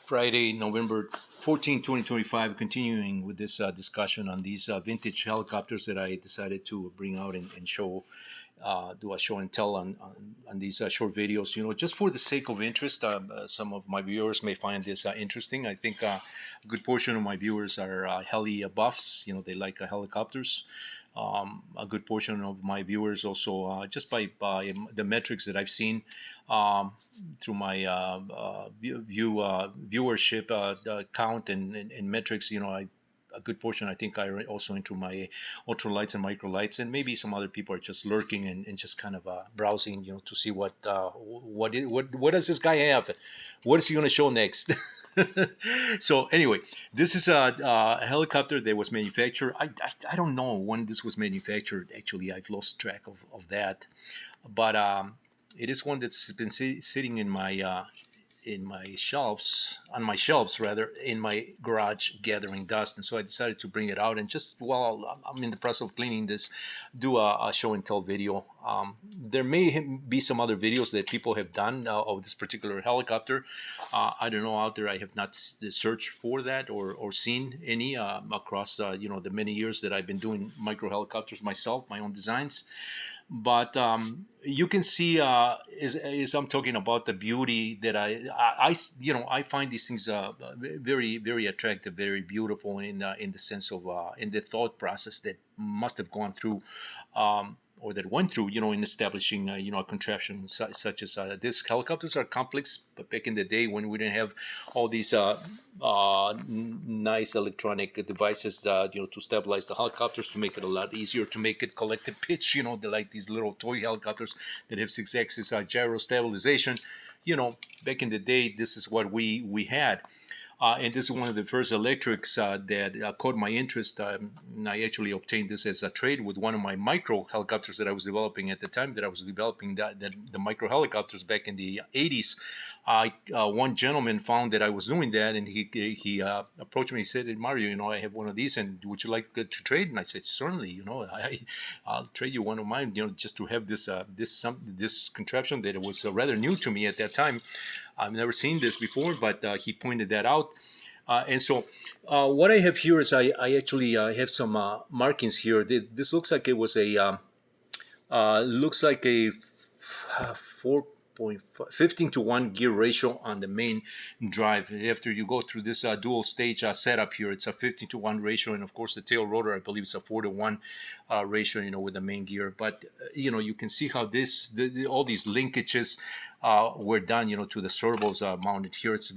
Friday, November 14, 2025, continuing with this discussion on these vintage helicopters that I decided to bring out and show, do a show and tell on these short videos, just for the sake of interest. Some of my viewers may find this interesting. I think a good portion of my viewers are heli buffs, they like helicopters. A good portion of my viewers also, just by the metrics that I've seen, through my viewership count and metrics, a good portion I think are also into my ultralights and microlights, and maybe some other people are just lurking and just kind of browsing, to see what does this guy have, what is he going to show next. So anyway, this is a helicopter that was manufactured. I don't know when this was manufactured. Actually, I've lost track of that, but it is one that's been sitting in my shelves, on my shelves rather, in my garage, gathering dust. And so I decided to bring it out and just while I'm in the process of cleaning this, do a show and tell video. There may be some other videos that people have done of this particular helicopter. I don't know out there. I have not searched for that or seen any across the many years that I've been doing micro helicopters myself, my own designs. But you can see, as I'm talking about the beauty that I find these things very, very attractive, very beautiful in the sense of in the thought process that must have gone through, or that went through, in establishing, a contraption such as this. Helicopters are complex, but back in the day when we didn't have all these nice electronic devices, to stabilize the helicopters, to make it a lot easier to make it collective pitch, like these little toy helicopters that have 6-axis gyro stabilization. Back in the day, this is what we had. And this is one of the first electrics that caught my interest. And I actually obtained this as a trade with one of my micro helicopters that I was developing at the time that I was developing the micro helicopters back in the 80s. One gentleman found that I was doing that, and he approached me. He said, "Hey, Mario, I have one of these, and would you like to trade?" And I said, "Certainly. I'll trade you one of mine. Just to have this contraption that was rather new to me at that time. I've never seen this before, but he pointed that out." And so what I have here is I actually have some markings here. This looks like it was a 4.15 to 1 gear ratio on the main drive. After you go through this dual stage setup here, it's a 15 to 1 ratio, and of course the tail rotor, I believe, is a 4 to 1 ratio, with the main gear. But you can see how all these linkages were done, to the servos mounted here. It's